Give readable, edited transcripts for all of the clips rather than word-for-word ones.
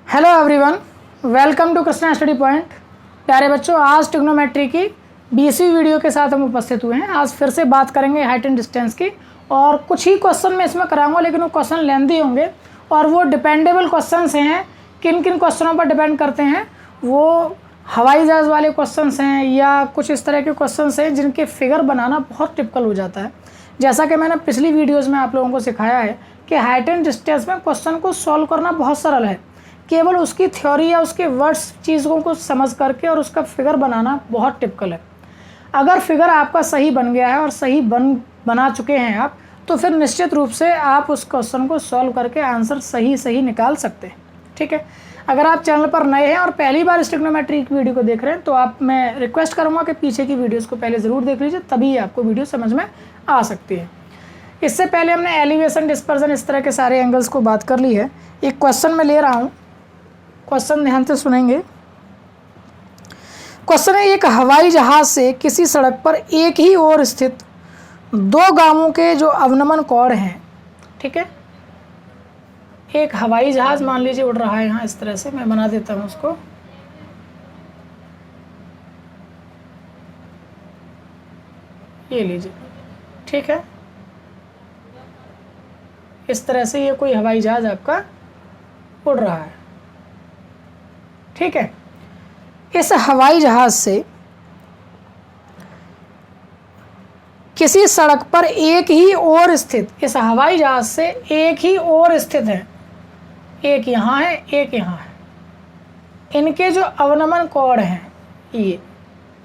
Hello everyone, welcome to Krishna study point. प्यारे बच्चों, आज ट्रिग्नोमेट्री की 20वीं वीडियो के साथ हम उपस्थित हुए हैं। आज फिर से बात करेंगे हाइट एंड डिस्टेंस की, और कुछ ही क्वेश्चन मैं इसमें कराऊंगा, लेकिन वो क्वेश्चन लेंथी होंगे और वो डिपेंडेबल क्वेश्चंस हैं। किन किन क्वेश्चनों पर डिपेंड करते हैं? वो हवाई जहाज़ वाले क्वेश्चंस हैं या कुछ इस तरह के क्वेश्चंस हैं जिनके फिगर बनाना बहुत टिपिकल हो जाता है। जैसा कि मैंने पिछली वीडियोज़ में आप लोगों को सिखाया है कि हाइट एंड डिस्टेंस में क्वेश्चन को सॉल्व करना बहुत सरल है। केवल उसकी थ्योरी या उसके वर्ड्स चीज़ों को समझ करके और उसका फिगर बनाना बहुत टिपिकल है। अगर फिगर आपका सही बन गया है और सही बना चुके हैं आप, तो फिर निश्चित रूप से आप उस क्वेश्चन को सॉल्व करके आंसर सही निकाल सकते हैं। ठीक है, अगर आप चैनल पर नए हैं और पहली बार ट्रिग्नोमेट्री की वीडियो को देख रहे हैं, तो मैं रिक्वेस्ट करूँगा कि पीछे की वीडियोज़ को पहले ज़रूर देख लीजिए, तभी आपको वीडियो समझ में आ सकती है। इससे पहले हमने एलिवेशन, डिस्पर्जन, इस तरह के सारे एंगल्स को बात कर ली है। एक क्वेश्चन मैं ले रहा हूँ, क्वेश्चन ध्यान से सुनेंगे। क्वेश्चन है, एक हवाई जहाज से किसी सड़क पर एक ही ओर स्थित दो गांवों के जो अवनमन कोण हैं, ठीक है, एक हवाई जहाज मान लीजिए उड़ रहा है यहाँ इस तरह से, मैं बना देता हूँ उसको। ये लीजिए, ठीक है, इस तरह से ये कोई हवाई जहाज आपका उड़ रहा है। ठीक है, इस हवाई जहाज से किसी सड़क पर एक ही ओर स्थित, इस हवाई जहाज से एक ही ओर स्थित है, एक यहाँ है एक यहाँ है। इनके जो अवनमन कोण हैं, ये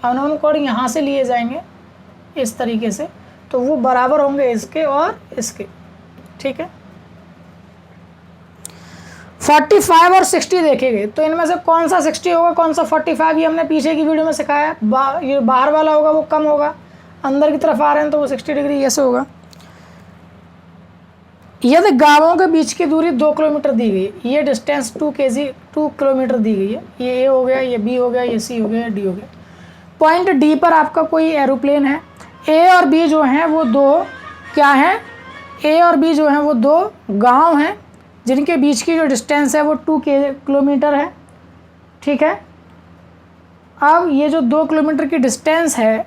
अवनमन कोण यहाँ से लिए जाएंगे इस तरीके से, तो वो बराबर होंगे इसके और इसके। ठीक है, 45 और 60 देखेंगे तो इनमें से कौन सा 60 होगा, कौन सा 45? ये हमने पीछे की वीडियो में सिखाया है। ये बाहर वाला होगा वो कम होगा, अंदर की तरफ आ रहे हैं तो वो 60 डिग्री ऐसे होगा। यदि गांवों के बीच की दूरी 2 किलोमीटर दी गई, ये डिस्टेंस 2 किलोमीटर दी गई है। ये ए हो गया, ये बी हो गया, ये सी हो गया, डी हो गया। पॉइंट डी पर आपका कोई एरोप्लेन है। ए और बी जो हैं वो दो क्या हैं? ए और बी जो हैं वो दो गाँव हैं जिनके बीच की जो डिस्टेंस है वो 2 किलोमीटर है। ठीक है, अब ये जो 2 किलोमीटर की डिस्टेंस है,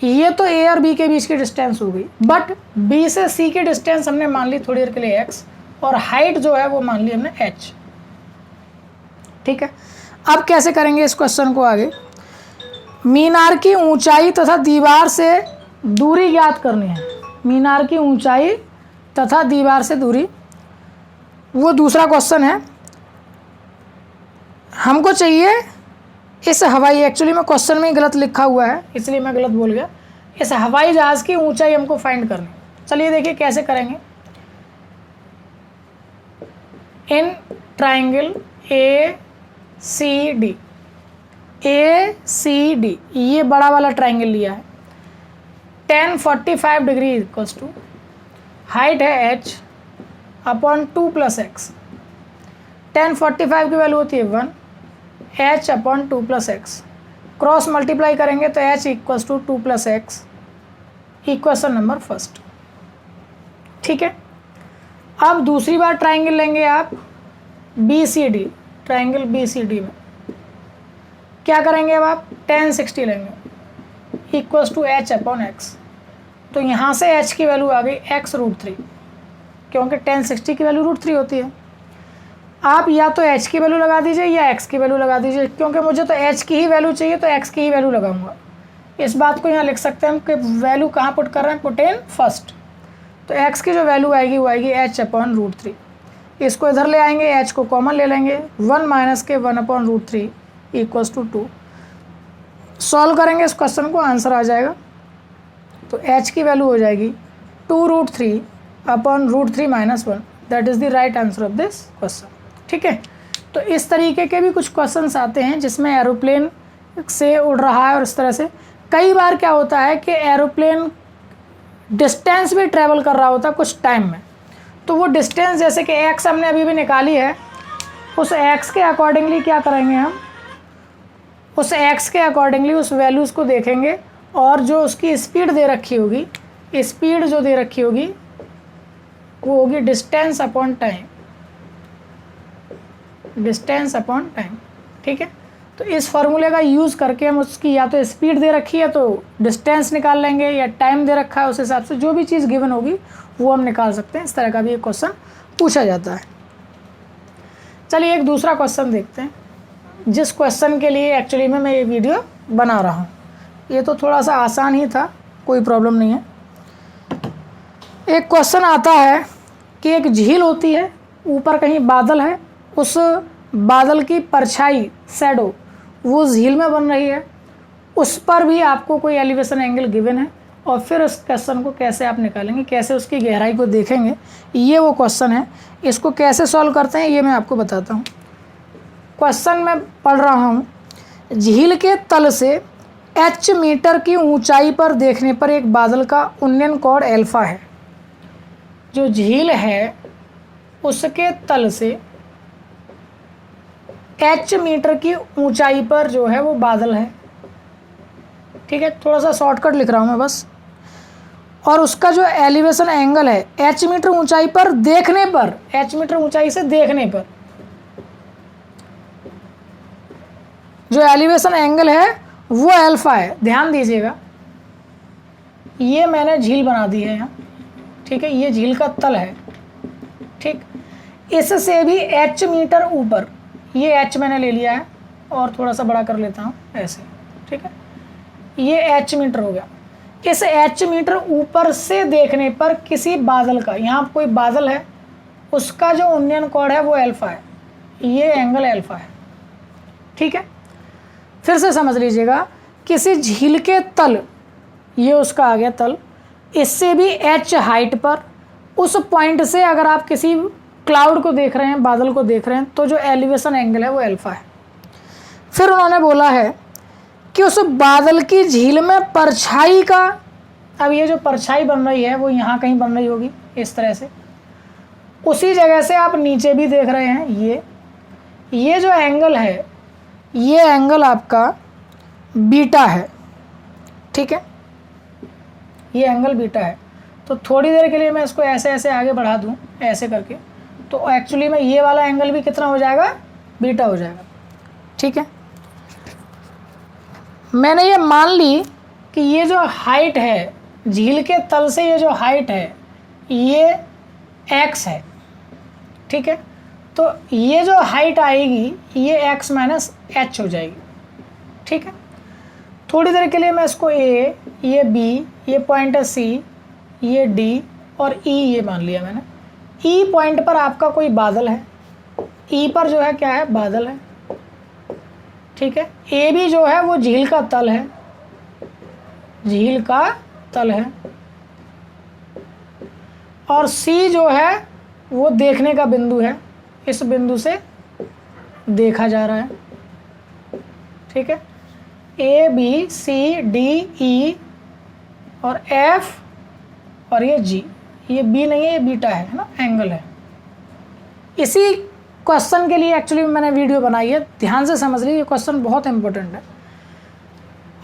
ये तो ए और बी के बीच की डिस्टेंस हो गई, बट बी से सी की डिस्टेंस हमने मान ली थोड़ी देर के लिए x, और हाइट जो है वो मान ली हमने h। ठीक है, अब कैसे करेंगे इस क्वेश्चन को आगे? मीनार की ऊंचाई तथा दीवार से दूरी ज्ञात करनी है। मीनार की ऊंचाई तथा दीवार से दूरी, वो दूसरा क्वेश्चन है। हमको चाहिए इस हवाई, एक्चुअली में क्वेश्चन में गलत लिखा हुआ है इसलिए मैं गलत बोल गया। इस हवाई जहाज़ की ऊंचाई हमको फाइंड करनी। चलिए देखिए कैसे करेंगे। In triangle A C D, ये बड़ा वाला ट्राइंगल लिया है। tan 45 degree equals to, height है h अपॉन 2 + x। tan 45 की वैल्यू होती है 1, h upon 2 + x, cross multiply करेंगे तो h equals to 2 + x, equation number first. ठीक है, अब दूसरी बार ट्राइंगल लेंगे आप BCD, ट्राइंगल BCD में क्या करेंगे? अब आप tan 60 लेंगे equals to h upon x, तो यहाँ से h की वैल्यू आ गई x√3, क्योंकि tan 60 की वैल्यू √3 होती है। आप या तो h की वैल्यू लगा दीजिए या x की वैल्यू लगा दीजिए, क्योंकि मुझे तो h की ही वैल्यू चाहिए तो x की ही वैल्यू लगाऊंगा। इस बात को यहाँ लिख सकते हैं हम कि वैल्यू कहाँ पुट कर रहे हैं, पुट इन फर्स्ट। तो x की जो वैल्यू आएगी वो आएगी h अपॉन √3। इसको इधर ले आएंगे, h को कॉमन ले लेंगे, 1 माइनस के 1 अपॉन √3 इक्वल्स टू 2। सॉल्व करेंगे इस क्वेश्चन को, आंसर आ जाएगा। तो h की वैल्यू हो जाएगी 2√3 upon √3 - 1, that is the right answer of this question. ठीक है, तो इस तरीके के भी कुछ क्वेश्चंस आते हैं जिसमें एरोप्लेन से उड़ रहा है, और इस तरह से कई बार क्या होता है कि एरोप्लेन डिस्टेंस भी ट्रेवल कर रहा होता है कुछ टाइम में, तो वो डिस्टेंस जैसे कि x हमने अभी भी निकाली है, उस x के अकॉर्डिंगली क्या करेंगे हम, उस x के अकॉर्डिंगली उस वैल्यूज़ को देखेंगे, और जो उसकी स्पीड दे रखी होगी, स्पीड जो दे रखी होगी वो होगी distance upon time. Distance upon time. ठीक है, तो इस फॉर्मूले का यूज़ करके हम उसकी या तो स्पीड दे रखी है तो डिस्टेंस निकाल लेंगे, या टाइम दे रखा है उस हिसाब से जो भी चीज़ गिवन होगी वो हम निकाल सकते हैं। इस तरह का भी एक क्वेश्चन पूछा जाता है। चलिए एक दूसरा क्वेश्चन देखते हैं, जिस क्वेश्चन के लिए एक्चुअली में मैं ये वीडियो बना रहा हूँ। ये तो थोड़ा सा आसान ही था, कोई प्रॉब्लम नहीं है। एक क्वेश्चन आता है कि एक झील होती है, ऊपर कहीं बादल है, उस बादल की परछाई शैडो वो झील में बन रही है, उस पर भी आपको कोई एलिवेशन एंगल गिवन है, और फिर उस क्वेश्चन को कैसे आप निकालेंगे, कैसे उसकी गहराई को देखेंगे, ये वो क्वेश्चन है। इसको कैसे सॉल्व करते हैं ये मैं आपको बताता हूँ। क्वेश्चन मैं पढ़ रहा हूँ, झील के तल से h मीटर की ऊंचाई पर देखने पर एक बादल का उन्नयन कोण अल्फा है। जो झील है उसके तल से h मीटर की ऊंचाई पर जो है वो बादल है। ठीक है, थोड़ा सा शॉर्टकट लिख रहा हूँ मैं बस। और उसका जो एलिवेशन एंगल है h मीटर ऊंचाई पर देखने पर, h मीटर ऊंचाई से देखने पर जो एलिवेशन एंगल है वो अल्फा है। ध्यान दीजिएगा, ये मैंने झील बना दी है यहाँ। ठीक है, ये झील का तल है। ठीक, इससे भी h मीटर ऊपर, ये h मैंने ले लिया है और थोड़ा सा बड़ा कर लेता हूँ ऐसे। ठीक है, ये h मीटर हो गया। इस h मीटर ऊपर से देखने पर किसी बादल का, यहाँ कोई बादल है, उसका जो उन्नयन कोण है वो अल्फा है, ये एंगल अल्फा है। ठीक है, फिर से समझ लीजिएगा, किसी झील के तल, ये उसका आ गया तल, इससे भी h हाइट पर, उस पॉइंट से अगर आप किसी क्लाउड को देख रहे हैं, बादल को देख रहे हैं, तो जो एलिवेशन एंगल है वो अल्फा है। फिर उन्होंने बोला है कि उस बादल की झील में परछाई का, अब ये जो परछाई बन रही है वो यहाँ कहीं बन रही होगी इस तरह से, उसी जगह से आप नीचे भी देख रहे हैं, ये जो एंगल है ये एंगल आपका बीटा है। ठीक है, ये एंगल बीटा है। तो थोड़ी देर के लिए मैं इसको ऐसे ऐसे आगे बढ़ा दूं ऐसे करके, तो एक्चुअली में ये वाला एंगल भी कितना हो जाएगा, बीटा हो जाएगा। ठीक है, मैंने ये मान ली कि ये जो हाइट है झील के तल से, ये जो हाइट है ये x है। ठीक है, तो ये जो हाइट आएगी ये x माइनस h हो जाएगी। ठीक है, थोड़ी देर के लिए मैं इसको a, ये b, ये पॉइंट है c, ये d और e ये मान लिया मैंने। e पॉइंट पर आपका कोई बादल है, e पर जो है क्या है, बादल है। ठीक है, ए भी जो है वो झील का तल है, झील का तल है, और सी जो है वो देखने का बिंदु है, इस बिंदु से देखा जा रहा है। ठीक है, ए बी सी डी ई और एफ और ये जी, ये बी नहीं है, ये बीटा है ना, एंगल है। इसी क्वेश्चन के लिए एक्चुअली मैंने वीडियो बनाई है, ध्यान से समझ लीजिए, ये क्वेश्चन बहुत इंपॉर्टेंट है।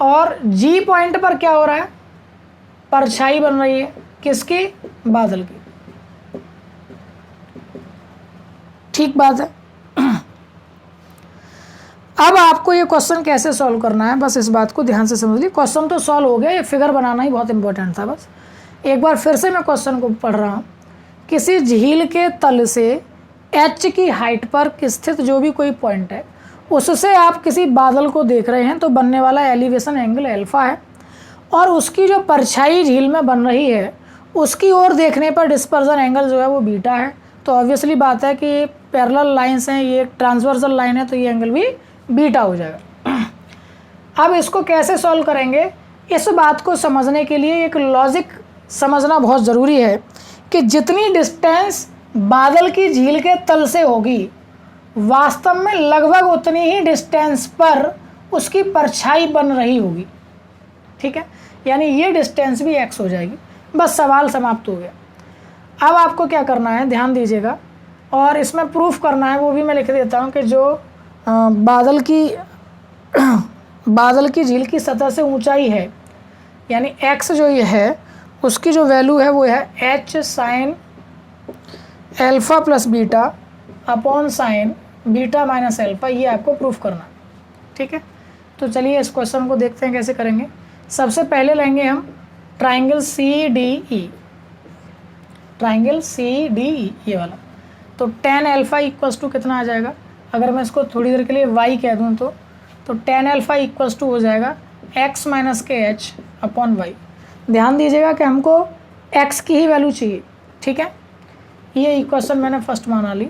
और जी पॉइंट पर क्या हो रहा है, परछाई बन रही है, किसकी, बादल की। ठीक बात है। अब आपको ये क्वेश्चन कैसे सॉल्व करना है, बस इस बात को ध्यान से समझ लीजिए। क्वेश्चन तो सॉल्व हो गया, ये फिगर बनाना ही बहुत इंपॉर्टेंट था। बस एक बार फिर से मैं क्वेश्चन को पढ़ रहा हूँ। किसी झील के तल से h की हाइट पर स्थित जो भी कोई पॉइंट है, उससे आप किसी बादल को देख रहे हैं, तो बनने वाला एलिवेशन एंगल अल्फा है, और उसकी जो परछाई झील में बन रही है उसकी ओर देखने पर डिस्पर्जन एंगल जो है वो बीटा है। तो ऑब्वियसली बात है कि ये पैरेलल लाइंस हैं, ये एक ट्रांसवर्सल लाइन है, तो ये एंगल भी बीटा हो जाएगा। अब इसको कैसे सॉल्व करेंगे, इस बात को समझने के लिए एक लॉजिक समझना बहुत ज़रूरी है कि जितनी डिस्टेंस बादल की झील के तल से होगी, वास्तव में लगभग उतनी ही डिस्टेंस पर उसकी परछाई बन रही होगी। ठीक है, यानी ये डिस्टेंस भी x हो जाएगी। बस सवाल समाप्त हो गया। अब आपको क्या करना है, ध्यान दीजिएगा, और इसमें प्रूफ करना है, वो भी मैं लिख देता हूँ कि जो बादल की झील की सतह से ऊंचाई है, यानी x जो ये है उसकी जो वैल्यू है वो है h sine alpha plus beta upon sine beta minus alpha, ये आपको प्रूफ करना, ठीक है। तो चलिए इस क्वेश्चन को देखते हैं कैसे करेंगे। सबसे पहले लेंगे हम triangle C D E, triangle C D E ये वाला। तो टेन अल्फा इक्वल्स टू कितना आ जाएगा, अगर मैं इसको थोड़ी देर के लिए y कह दूँ तो टेन अल्फा इक्वल्स टू हो जाएगा x माइनस के एच अपॉन वाई। ध्यान दीजिएगा कि हमको x की ही वैल्यू चाहिए, ठीक है। ये इक्वेशन मैंने फर्स्ट माना ली।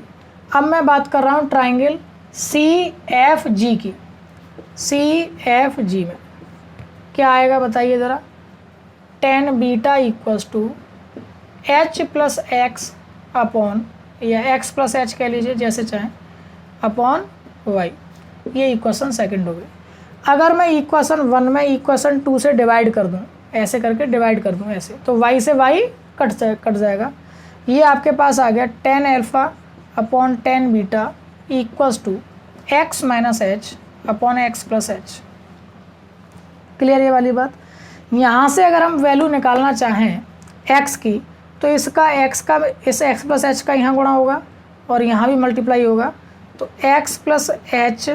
अब मैं बात कर रहा हूँ ट्राइंगल सी एफ जी की। सी एफ जी में क्या आएगा बताइए ज़रा। Tan beta equals to H plus X upon, या एक्स प्लस एच कह लीजिए जैसे चाहें, अपॉन वाई। ये इक्वेशन सेकंड हो गई। अगर मैं इक्वेशन 1 में इक्वेशन 2 से डिवाइड कर दूं, ऐसे करके डिवाइड कर दूं ऐसे, तो y से y कट जाएगा। ये आपके पास आ गया tan alpha upon tan beta equals to X minus H upon X plus H. Clear ये वाली बात। यहाँ से अगर हम वैल्यू निकालना चाहें x की, तो इसका x का इस x प्लस एच का यहाँ गुणा होगा और यहाँ भी मल्टीप्लाई होगा। तो x प्लस एच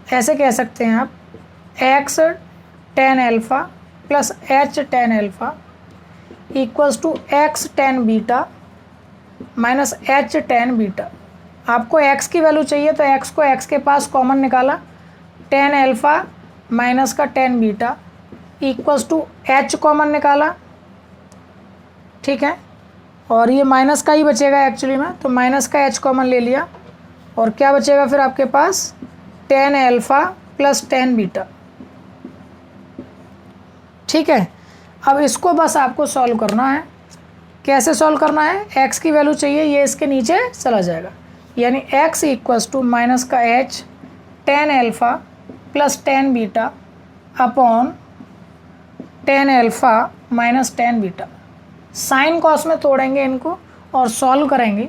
ऐसे कह सकते हैं आप, x tan alpha plus H tan alpha equals to X tan beta minus H tan beta. आपको x की वैल्यू चाहिए तो x को x के पास कॉमन निकाला, टेन अल्फा माइनस का tan beta equals to h common निकाला, ठीक है। और ये माइनस का ही बचेगा एक्चुअली में, तो माइनस का h कॉमन ले लिया और क्या बचेगा फिर आपके पास, ten alpha plus ten beta, ठीक है। अब इसको बस आपको सॉल्व करना है। कैसे सॉल्व करना है, x की वैल्यू चाहिए, ये इसके नीचे चला जाएगा, यानी x इक्वल्स टू माइनस का h ten alpha plus ten beta upon ten alpha minus tan beta. Sine cos में तोड़ेंगे इनको और सॉल्व करेंगे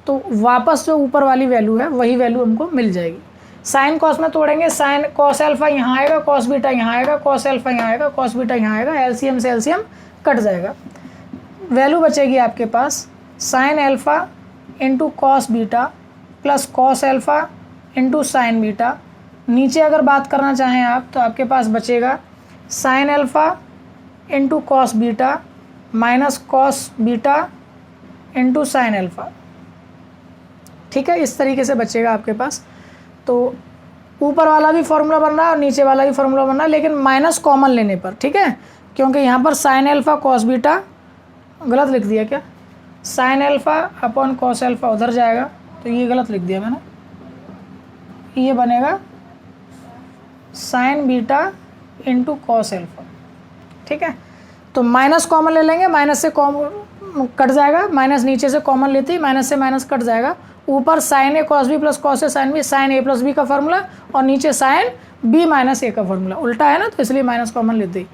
तो वापस जो ऊपर वाली वैल्यू है वही वैल्यू हमको मिल जाएगी। साइन कॉस में तोड़ेंगे, साइन कॉस अल्फा यहाँ आएगा, कॉस बीटा यहाँ आएगा, कॉस अल्फा यहाँ आएगा, कॉस बीटा यहाँ आएगा, एलसीएम से एलसीएम कट जाएगा। वैल्यू बचेगी आपके पास sine alpha into cos beta plus cos alpha into sine beta. नीचे अगर बात करना चाहें आप तो आपके पास बचेगा sign alpha into cos beta minus cos beta into sine alpha, ठीक है। इस तरीके से बचेगा आपके पास। तो ऊपर वाला भी फॉर्मूला बन रहा है और नीचे वाला भी फॉर्मूला बन रहा है, लेकिन माइनस कॉमन लेने पर, ठीक है। क्योंकि यहाँ पर साइन अल्फा कॉस बीटा गलत लिख दिया क्या, sine alpha upon cos alpha उधर जाएगा, तो ये गलत लिख दिया मैंने। ये बनेगा sign beta into cos alpha, ठीक है। तो माइनस कॉमन ले लेंगे, माइनस से कट जाएगा, माइनस नीचे से कॉमन लेते ही माइनस से माइनस कट जाएगा। ऊपर sign A cos B plus cos A sine B, sign A plus B का फॉर्मूला, और नीचे साइन बी माइनस ए का फॉर्मूला, उल्टा है ना, तो इसलिए माइनस कॉमन लेते ही।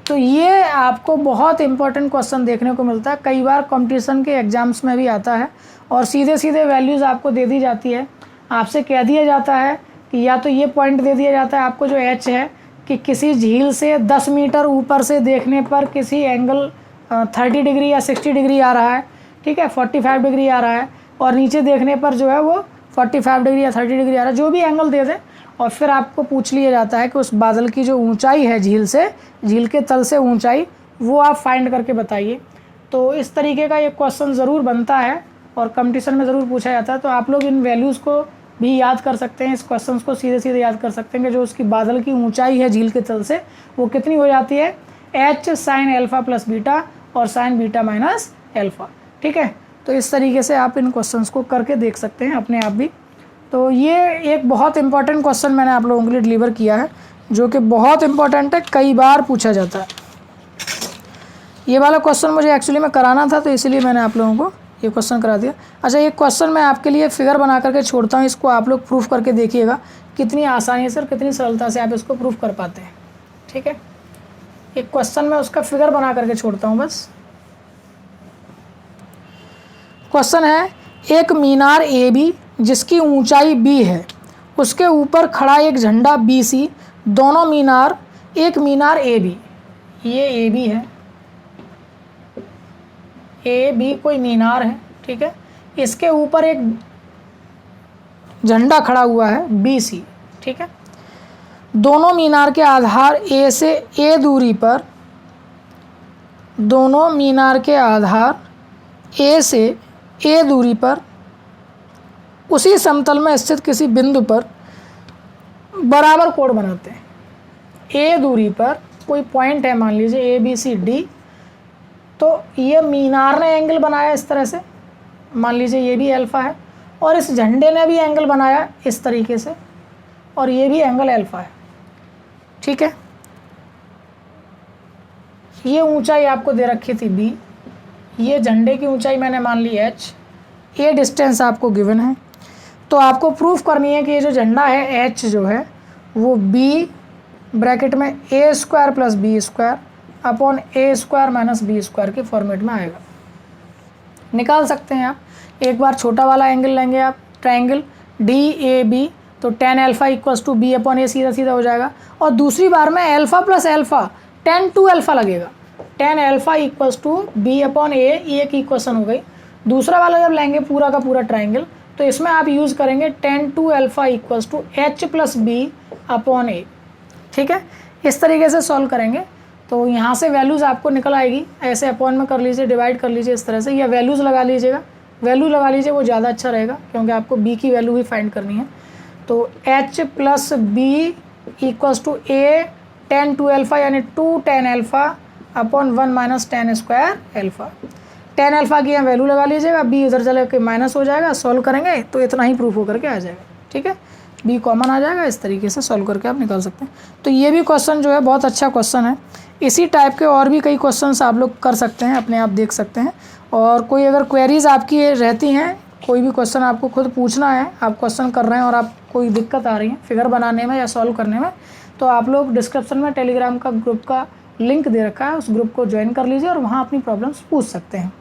तो ये आपको बहुत इंपॉर्टेंट क्वेश्चन देखने को मिलता है, कई बार कंपटीशन के एग्जाम्स में भी आता है और सीधे सीधे वैल्यूज़ आपको दे दी जाती है। आपसे कह दिया जाता है कि या तो ये पॉइंट दे दिया जाता है आपको जो एच है कि किसी झील से 10 मीटर ऊपर से देखने पर किसी एंगल 30 डिग्री या 60 डिग्री आ रहा है, ठीक है, 45 डिग्री आ रहा है, और नीचे देखने पर जो है वो 45 डिग्री या 30 डिग्री आ रहा है, जो भी एंगल दे दें। और फिर आपको पूछ लिया जाता है कि उस बादल की जो ऊंचाई है झील से, झील के तल से ऊंचाई, वो आप फाइंड करके बताइए। तो इस तरीके का ये क्वेश्चन ज़रूर बनता है और कंपटीशन में ज़रूर पूछा जाता है। तो आप लोग इन वैल्यूज़ को भी याद कर सकते हैं, इस क्वेश्चन को सीधे सीधे याद कर सकते हैं कि जो उसकी बादल की ऊंचाई है झील के तल से वो कितनी हो जाती है, h sine alpha plus beta और साइन बीटा माइनस अल्फा, ठीक है। तो इस तरीके से आप इन क्वेश्चंस को करके देख सकते हैं अपने आप भी। तो ये एक बहुत इंपॉर्टेंट क्वेश्चन मैंने आप लोगों के लिए डिलीवर किया है, जो कि बहुत इंपॉर्टेंट है, कई बार पूछा जाता है। ये वाला क्वेश्चन मुझे एक्चुअली में कराना था, तो इसीलिए मैंने आप लोगों को ये क्वेश्चन करा दिया। अच्छा, ये क्वेश्चन मैं आपके लिए फिगर बना करके छोड़ता हूँ, इसको आप लोग प्रूफ करके देखिएगा कितनी आसानी से और कितनी सरलता से आप इसको प्रूफ कर पाते हैं, ठीक है। एक क्वेश्चन मैं उसका फिगर बना करके छोड़ता हूँ बस। क्वेश्चन है, एक मीनार ए बी जिसकी ऊंचाई b है, उसके ऊपर खड़ा एक झंडा BC, दोनों मीनार, एक मीनार ए बी, ये ए बी है, ए बी कोई मीनार है, ठीक है। इसके ऊपर एक झंडा खड़ा हुआ है BC, ठीक है। दोनों मीनार के आधार A से A दूरी पर, दोनों मीनार के आधार A से A दूरी पर उसी समतल में स्थित किसी बिंदु पर बराबर कोण बनाते हैं। A दूरी पर कोई पॉइंट है, मान लीजिए ABCD, तो ये मीनार ने एंगल बनाया इस तरह से, मान लीजिए ये भी अल्फ़ा है, और इस झंडे ने भी एंगल बनाया इस तरीके से, और ये भी एंगल अल्फ़ा है, ठीक है। ये ऊंचाई आपको दे रखी थी B, ये झंडे की ऊंचाई मैंने मान ली H, ये डिस्टेंस आपको गिवन है। तो आपको प्रूफ करनी है कि ये जो झंडा है H जो है वो B ब्रैकेट में A² + B² upon A² - B² के फॉर्मेट में आएगा। निकाल सकते हैं आप। एक बार छोटा वाला एंगल लेंगे आप, ट्रायंगल DAB, तो tan अल्फ़ा = B/A सीधा सीधा हो जाएगा, और दूसरी बार में alpha plus alpha tan 2 alpha लगेगा, tan अल्फ़ा = B/A, ये एक इक्वेशन हो गई। दूसरा वाला जब लेंगे पूरा का पूरा ट्रायंगल, तो इसमें आप यूज़ करेंगे tan 2 अल्फ़ा = H + B/A, ठीक है। इस तरीके से सॉल्व करेंगे तो यहाँ से वैल्यूज़ आपको निकल आएगी। ऐसे अपॉन में कर लीजिए, डिवाइड कर लीजिए इस तरह से, या वैल्यूज़ लगा लीजिएगा, वैल्यू लगा लीजिए, वो ज़्यादा अच्छा रहेगा क्योंकि आपको B की वैल्यू भी फाइंड करनी है। तो H + B = A tan 2 alpha, यानी 2 tan alpha upon 1 - tan² alpha. tan alpha की यहाँ वैल्यू लगा लीजिएगा, B उधर चले के माइनस हो जाएगा, सॉल्व करेंगे तो इतना ही प्रूफ होकर के आ जाएगा, ठीक है। B कॉमन आ जाएगा, इस तरीके से सॉल्व करके आप निकाल सकते हैं। तो ये भी क्वेश्चन जो है बहुत अच्छा क्वेश्चन है। इसी टाइप के और भी कई क्वेश्चंस आप लोग कर सकते हैं, अपने आप देख सकते हैं। और कोई अगर क्वेरीज़ आपकी रहती हैं, कोई भी क्वेश्चन आपको खुद पूछना है, आप क्वेश्चन कर रहे हैं और आप कोई दिक्कत आ रही है फिगर बनाने में या सॉल्व करने में, तो आप लोग डिस्क्रिप्शन में टेलीग्राम का ग्रुप का लिंक दे रखा है, उस ग्रुप को ज्वाइन कर लीजिए और वहाँ अपनी प्रॉब्लम्स पूछ सकते हैं।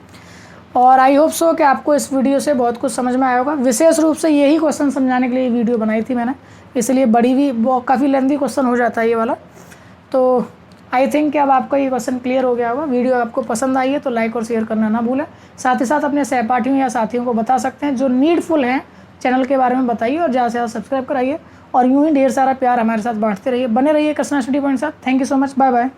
और आई होप सो कि आपको इस वीडियो से बहुत कुछ समझ में आया होगा। विशेष रूप से यही क्वेश्चन समझाने के लिए वीडियो बनाई थी मैंने, इसलिए बड़ी भी काफ़ी लेंथी क्वेश्चन हो जाता है ये वाला। तो आई थिंक कि अब आपका ये क्वेश्चन क्लियर हो गया होगा। वीडियो आपको पसंद आई है तो लाइक और शेयर करना ना भूलें। साथ ही साथ अपने सहपाठियों या साथियों को बता सकते हैं, जो नीडफुल हैं चैनल के बारे में बताइए और ज़्यादा से ज़्यादा सब्सक्राइब कराइए, और यूँ ही ढेर सारा प्यार हमारे साथ बांटते रहिए। बने रहिए कृष्णा स्टडी पॉइंट साथ। Thank you so much, bye bye.